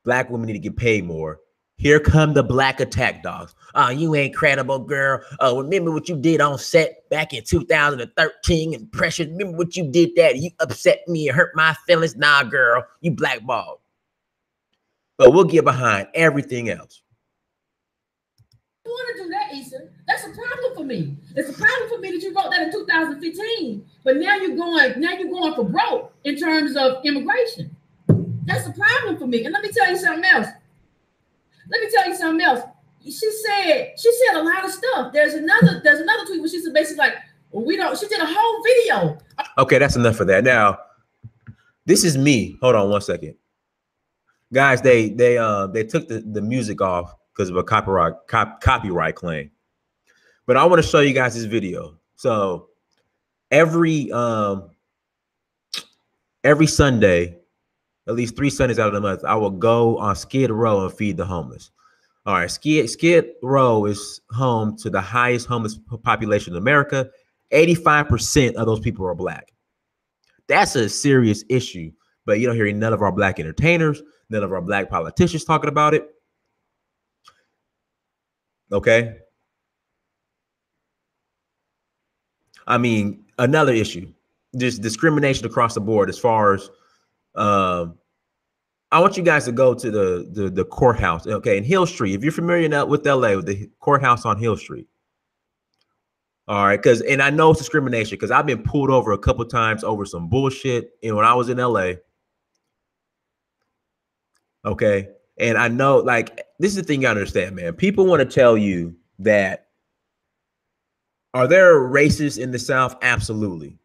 black women need to get paid more. Here come the black attack dogs. Oh, you ain't credible, girl. Oh, remember what you did on set back in 2013 and Precious. Remember what you did that? You upset me and hurt my feelings. Nah, girl, you blackballed. But we'll get behind everything else. You want to do that, Issa? That's a problem for me. It's a problem for me that you wrote that in 2015. But now you're going for broke in terms of immigration. That's a problem for me. And let me tell you something else. She said a lot of stuff. There's another tweet where she said basically like, well, she did a whole video. Okay, that's enough of that. Now, this is me. Hold on one second. Guys, they took the music off because of a copyright claim. But I want to show you guys this video. So every Sunday, at least 3 Sundays out of the month, I will go on Skid Row and feed the homeless. All right, Skid Row is home to the highest homeless population in America. 85% of those people are black. That's a serious issue, but you don't hear none of our black entertainers, none of our black politicians talking about it. Okay. I mean, another issue, just discrimination across the board as far as I want you guys to go to the courthouse, okay, in Hill Street. If you're familiar with LA, with the courthouse on Hill Street. All right, and I know it's discrimination because I've been pulled over a couple times over some bullshit when I was in LA. Okay, and I know, like, this is the thing you understand, man. People want to tell you that, are there racists in the South? Absolutely.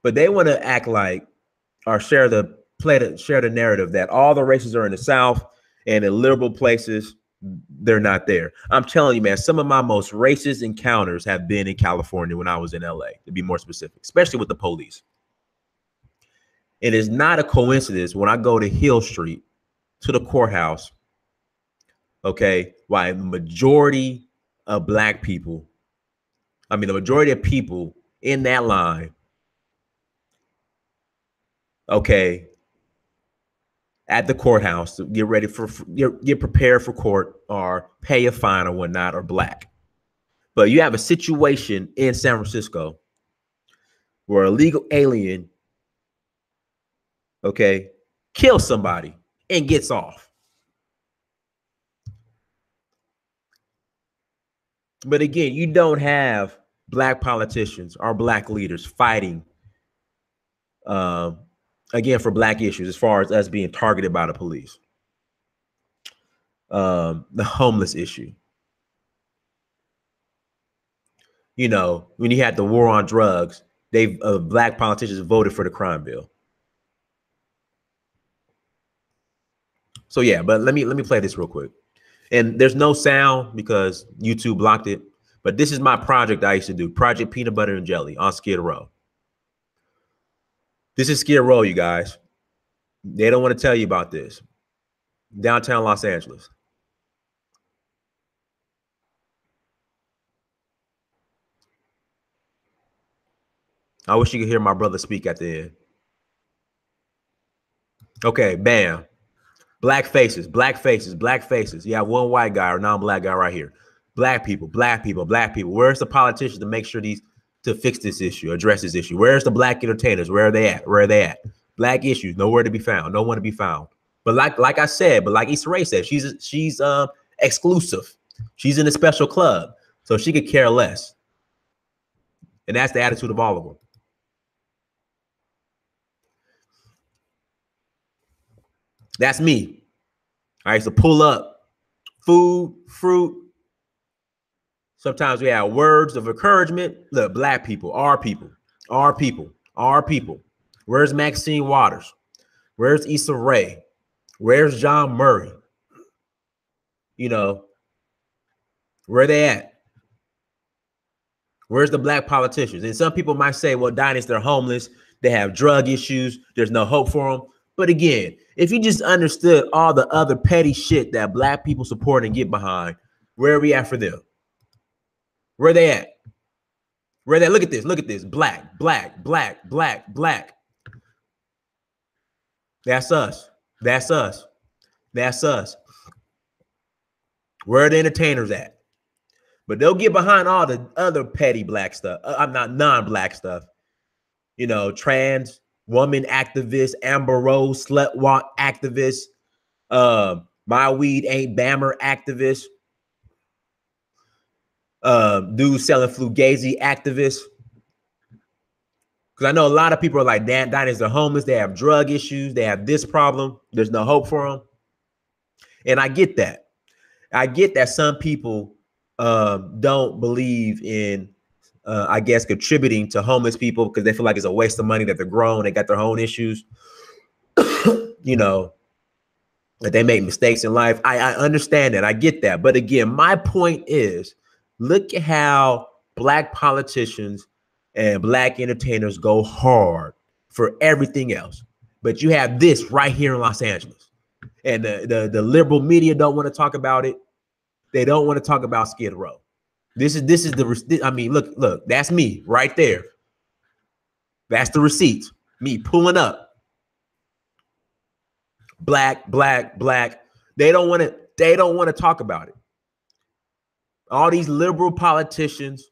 But they want to act like, or share the narrative that all the races are in the South and in liberal places, they're not there. I'm telling you, man, some of my most racist encounters have been in California when I was in LA, to be more specific, especially with the police. It is not a coincidence when I go to Hill Street to the courthouse, okay, why the majority of black people, I mean, the majority of people in that line, okay, at the courthouse to get ready for, get prepared for court or pay a fine or whatnot, are black. But you have a situation in San Francisco where a legal alien, okay, kills somebody and gets off. But again, you don't have black politicians or black leaders fighting, again, for black issues as far as us being targeted by the police. The homeless issue. You know, when you had the war on drugs, black politicians voted for the crime bill. So yeah, but let me play this real quick. And there's no sound because YouTube blocked it. But this is my project I used to do, Project Peanut Butter and Jelly on Skid Row. This is Skid Row, you guys. They don't want to tell you about this. Downtown Los Angeles. I wish you could hear my brother speak at the end. Okay, bam. Black faces, black faces, black faces. You have one white guy or non-black guy right here. Black people, black people, black people. Where's the politicians to make sure to fix this issue, address this issue? Where's the black entertainers? Where are they at? Where are they at? Black issues, nowhere to be found. No one to be found. But like I said, but like Issa Rae said, she's exclusive. She's in a special club, so she could care less. And that's the attitude of all of them. That's me. I used to pull up food, fruit. Sometimes we have words of encouragement. Look, black people, our people, our people, our people. Where's Maxine Waters? Where's Issa Rae? Where's John Murray? You know, where they at? Where's the black politicians? And some people might say, well, Dynasty, they're homeless. They have drug issues. There's no hope for them. But again, if you just understood all the other petty shit that black people support and get behind, where are we at for them? Where they at? Where they at? Look at this. Look at this. Black, black, black, black, black. That's us. That's us. That's us. Where are the entertainers at? But they'll get behind all the other petty black stuff. I'm not non-black stuff. You know, trans woman activist, Amber Rose, slut walk activist, my weed ain't Bammer activist, dude selling Fugazi activist. Because I know a lot of people are like, Diners are homeless, they have drug issues, they have this problem, there's no hope for them. And I get that. I get that some people don't believe in I guess contributing to homeless people because they feel like it's a waste of money, that they're grown, they got their own issues, you know, that they make mistakes in life. I understand that. I get that. But again, my point is, look at how black politicians and black entertainers go hard for everything else. But you have this right here in Los Angeles. And the liberal media don't want to talk about it. They don't want to talk about Skid Row. This is the, I mean, look, that's me right there. That's the receipt. Me pulling up. Black, black, black. They don't want to talk about it. All these liberal politicians,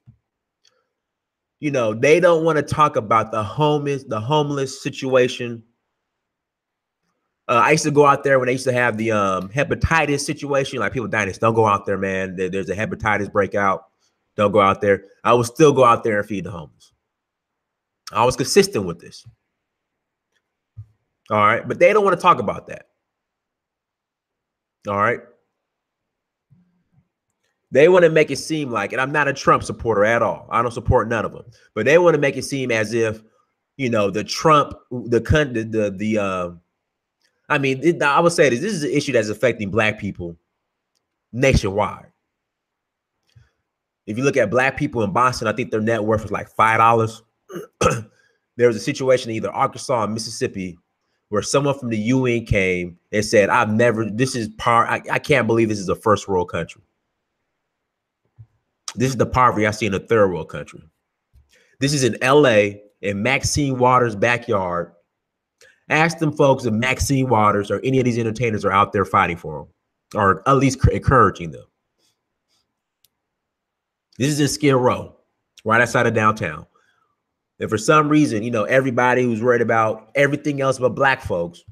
you know, they don't want to talk about the homeless situation. I used to go out there when they used to have the hepatitis situation, like people dying. Don't go out there, man. There's a hepatitis breakout. Don't go out there. I would still go out there and feed the homeless. I was consistent with this. All right. But they don't want to talk about that. All right. They want to make it seem like, and I'm not a Trump supporter at all. I don't support none of them. But they want to make it seem as if, you know, the Trump, I mean, I would say this is an issue that's affecting black people nationwide. If you look at black people in Boston, I think their net worth is like $5. There was a situation in either Arkansas or Mississippi where someone from the UN came and said, I can't believe this is a first world country. This is the poverty I see in a third world country. This is in LA in Maxine Waters' backyard. Ask them folks if Maxine Waters or any of these entertainers are out there fighting for them, or at least encouraging them. This is in Skid Row, right outside of downtown. And for some reason, you know, everybody who's worried about everything else but black folks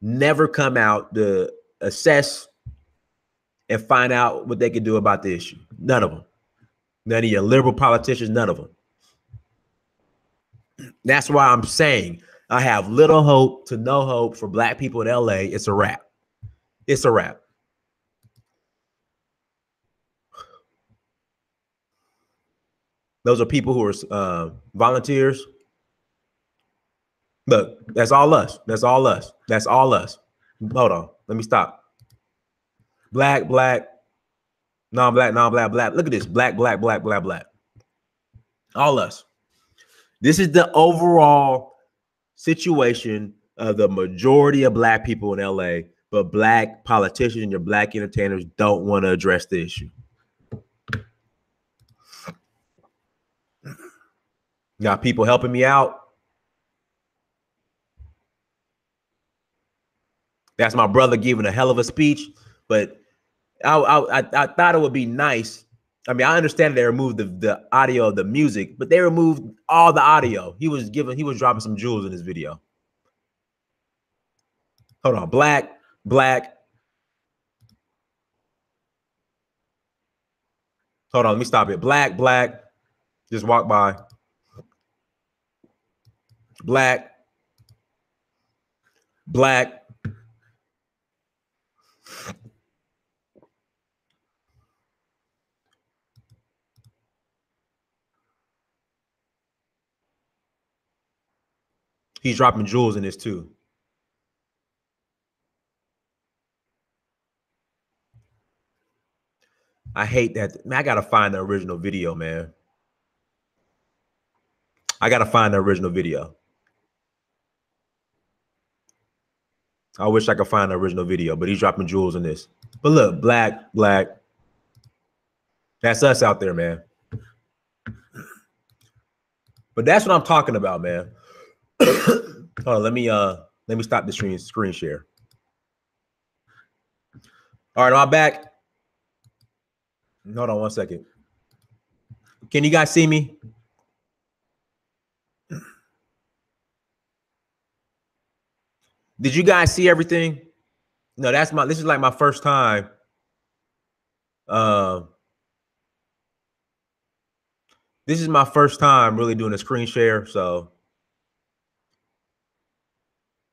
never come out to assess and find out what they can do about the issue. None of them. None of your liberal politicians, none of them. That's why I'm saying I have little hope to no hope for black people in LA. It's a wrap. It's a wrap. Those are people who are volunteers. Look, that's all us. That's all us. That's all us. Hold on. Let me stop. Black, black, non-black, non-black, black. Look at this. Black, black, black, black, black. All us. This is the overall situation of the majority of black people in LA, but black politicians and your black entertainers don't want to address the issue. Got people helping me out. That's my brother giving a hell of a speech, but I thought it would be nice. I mean, I understand they removed the audio of the music, but they removed all the audio. He was dropping some jewels in his video. Hold on, black, black. Hold on, let me stop it. Black, black. Just walk by. Black, black. He's dropping jewels in this too. I hate that. Man, I gotta find the original video, man. I gotta find the original video. I wish I could find the original video, but he's dropping jewels in this. But look, black, black. That's us out there, man. But that's what I'm talking about, man. Hold on, let me stop the screen share. All right, I'm back. Hold on one second. Can you guys see me? Did you guys see everything? No, this is like my first time. This is my first time really doing a screen share. So,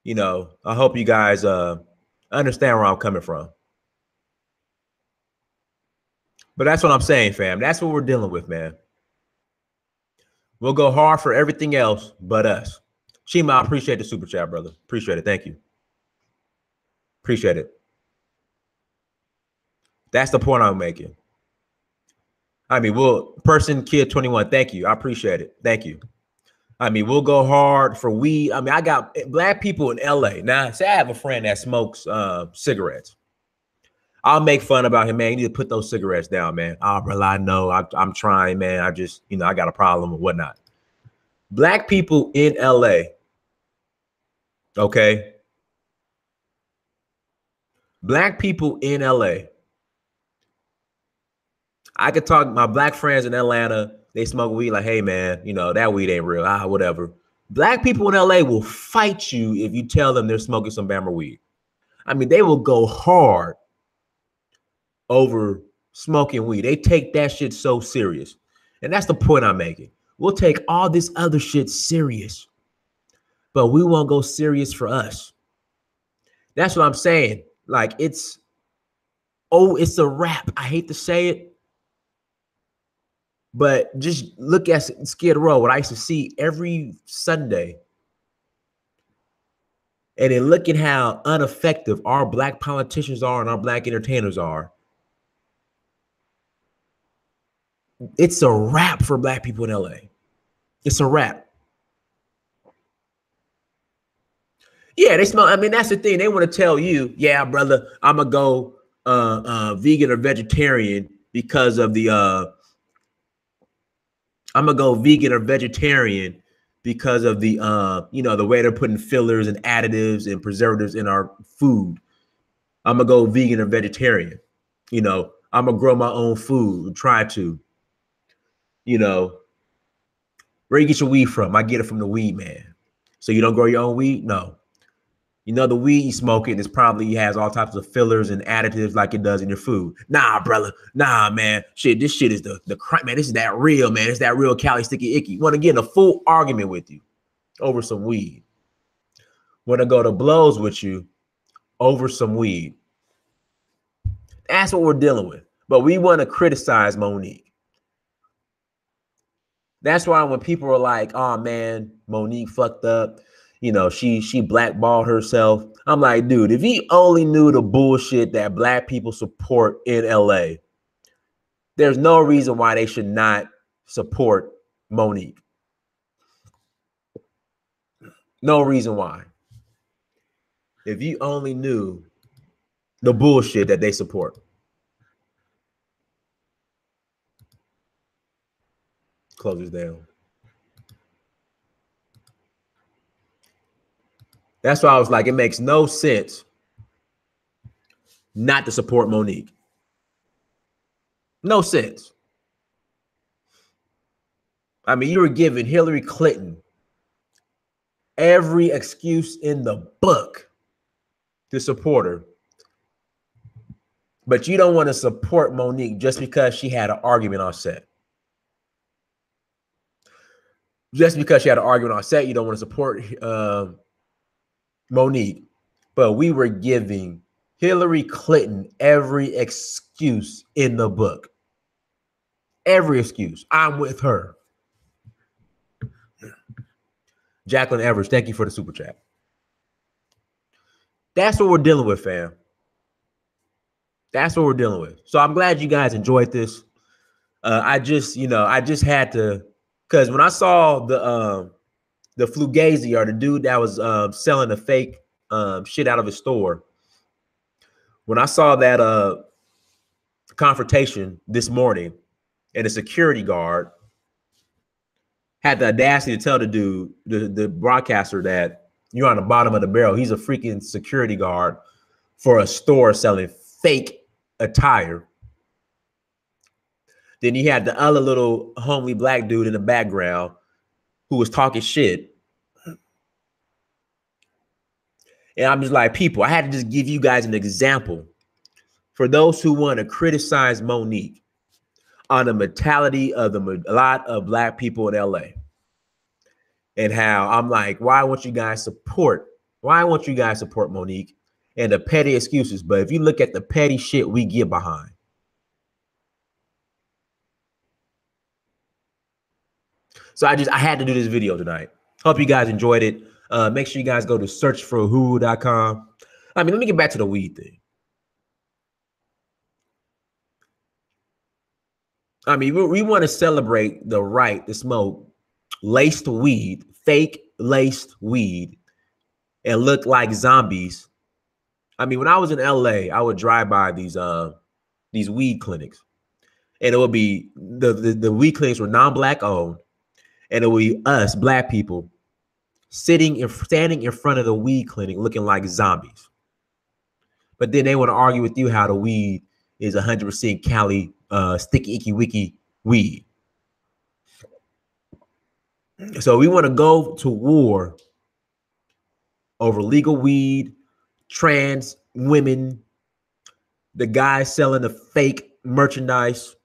you know, I hope you guys understand where I'm coming from. But that's what I'm saying, fam. That's what we're dealing with, man. We'll go hard for everything else but us. Shima, I appreciate the super chat, brother. Appreciate it. Thank you. Appreciate it. That's the point I'm making. I mean, person kid 21, thank you. I appreciate it. Thank you. I mean, we'll go hard for weed. I mean, I got black people in LA. Now, say I have a friend that smokes cigarettes. I'll make fun about him, man. You need to put those cigarettes down, man. Oh, brother, I know. I'm trying, man. I just, you know, I got a problem or whatnot. Black people in LA, okay? Black people in LA. I could talk my black friends in Atlanta. They smoke weed like, hey, man, you know, that weed ain't real. Whatever. Black people in LA will fight you if you tell them they're smoking some Bama weed. I mean, they will go hard over smoking weed. They take that shit so serious. And that's the point I'm making. We'll take all this other shit serious, but we won't go serious for us. That's what I'm saying. Like, it's a wrap. I hate to say it, but just look at Skid Row, what I used to see every Sunday. And then look at how ineffective our black politicians are and our black entertainers are. It's a wrap for black people in LA. It's a wrap. Yeah, they smell. I mean, that's the thing. They want to tell you, yeah, brother, I'm gonna go vegan or vegetarian because of the I'm gonna go vegan or vegetarian because of the you know, the way they're putting fillers and additives and preservatives in our food. I'm gonna go vegan or vegetarian. You know, I'm gonna grow my own food, try to. You know, where you get your weed from? I get it from the weed man. So you don't grow your own weed? No. You know, the weed you smoking is probably has all types of fillers and additives like it does in your food. Nah, brother. Nah, man. Shit, this shit is the crap, man. This is that real, man. It's that real Cali sticky icky. Want to get in a full argument with you over some weed. Want to go to blows with you over some weed. That's what we're dealing with. But we want to criticize Monique. That's why when people are like, oh man, Monique fucked up, you know, she blackballed herself. I'm like, dude, if he only knew the bullshit that black people support in LA, there's no reason why they should not support Monique. No reason why. If you only knew the bullshit that they support. Close this down. That's why I was like, it makes no sense not to support Monique. No sense. I mean, you were giving Hillary Clinton every excuse in the book to support her. But you don't want to support Monique just because she had an argument on set. Just because she had an argument on set, you don't want to support Monique. But we were giving Hillary Clinton every excuse in the book. Every excuse. I'm with her. Jacqueline Evers, thank you for the super chat. That's what we're dealing with, fam. That's what we're dealing with. So I'm glad you guys enjoyed this. I just had to, because when I saw the Fugazi, or the dude that was selling the fake shit out of his store, when I saw that confrontation this morning, and the security guard had the audacity to tell the dude, the broadcaster, that you're on the bottom of the barrel. He's a freaking security guard for a store selling fake attire. Then he had the other little homely black dude in the background who was talking shit. And I'm just like, people, I had to just give you guys an example for those who want to criticize Monique on the mentality of a lot of black people in LA. And how I'm like, why won't you guys support Monique and the petty excuses? But if you look at the petty shit we get behind. So I had to do this video tonight. Hope you guys enjoyed it. Make sure you guys go to searchforwho.com. I mean, let me get back to the weed thing. I mean, we want to celebrate the right to smoke laced weed, fake laced weed, and look like zombies. I mean, when I was in LA, I would drive by these weed clinics, and it would be the weed clinics were non-black owned, and it would be us black people standing in front of the weed clinic looking like zombies. But then they want to argue with you how the weed is 100% Cali sticky icky wicky weed. So we want to go to war over legal weed, trans women, the guys selling the fake merchandise,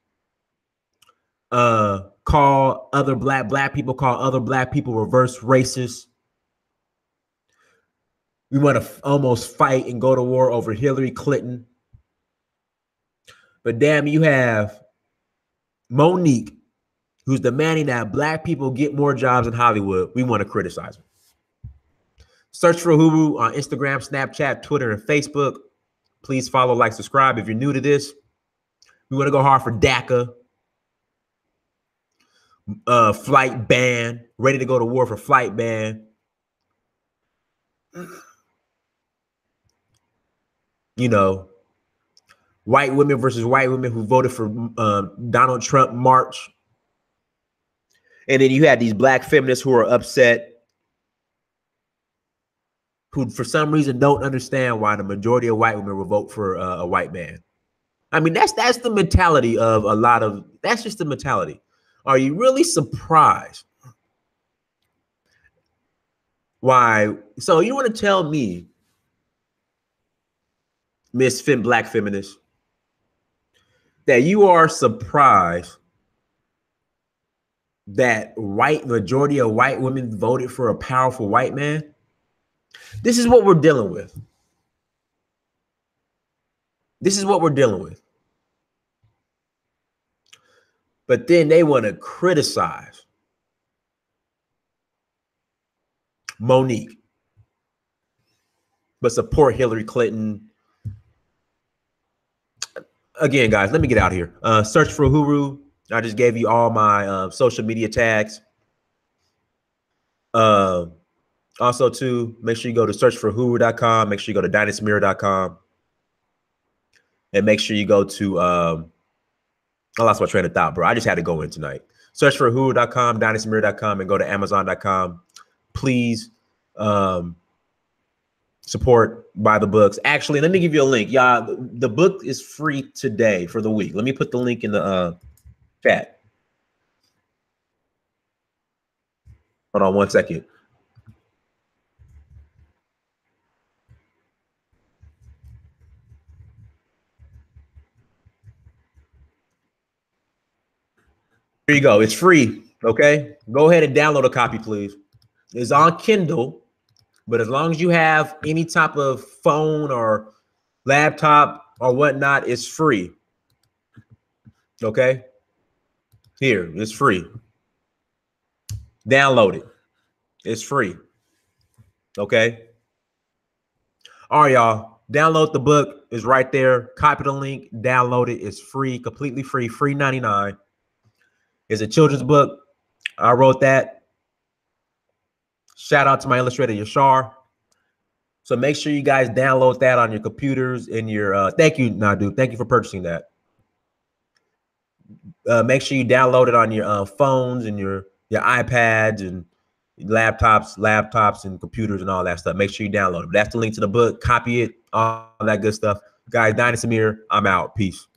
call other black people reverse racist. We want to almost fight and go to war over Hillary Clinton. But damn, you have Monique, who's demanding that black people get more jobs in Hollywood. We want to criticize her. Search for Huru on Instagram, Snapchat, Twitter, and Facebook. Please follow, like, subscribe. If you're new to this, we want to go hard for DACA. Flight ban. Ready to go to war for flight ban. You know, white women versus white women who voted for Donald Trump march. And then you had these black feminists who are upset, who for some reason don't understand why the majority of white women will vote for a white man. I mean, that's the mentality of a lot of, that's just the mentality. Are you really surprised why? So you want to tell me, Miss Black Feminist, that you are surprised that majority of white women voted for a powerful white man? This is what we're dealing with. This is what we're dealing with. But then they want to criticize Monique, but support Hillary Clinton. Again, guys, let me get out of here. Search for Huru. I just gave you all my social media tags. Also, too, make sure you go to searchforhuru.com. Make sure you go to dynastmirror.com. And make sure you go to, I lost my train of thought, bro. I just had to go in tonight. Search for huru.com, dynastmirror.com, and go to amazon.com. Please support, buy the books. Actually, let me give you a link. Y'all, the book is free today for the week. Let me put the link in the chat. Hold on 1 second. Here you go. It's free. Okay. Go ahead and download a copy, please. It's on Kindle, but as long as you have any type of phone or laptop or whatnot, it's free. Okay. Here, it's free. Download it. It's free. Okay. All right, y'all. Download the book. It's right there. Copy the link. Download it. It's free, completely free. Free 99. It's a children's book. I wrote that. Shout out to my illustrator, Yashar. So make sure you guys download that on your computers and your thank you, Nadu. Thank you for purchasing that. Make sure you download it on your phones and your iPads and laptops and computers and all that stuff. Make sure you download it. But that's the link to the book. Copy it, all that good stuff. Guys, Dynasty Mirror, I'm out. Peace.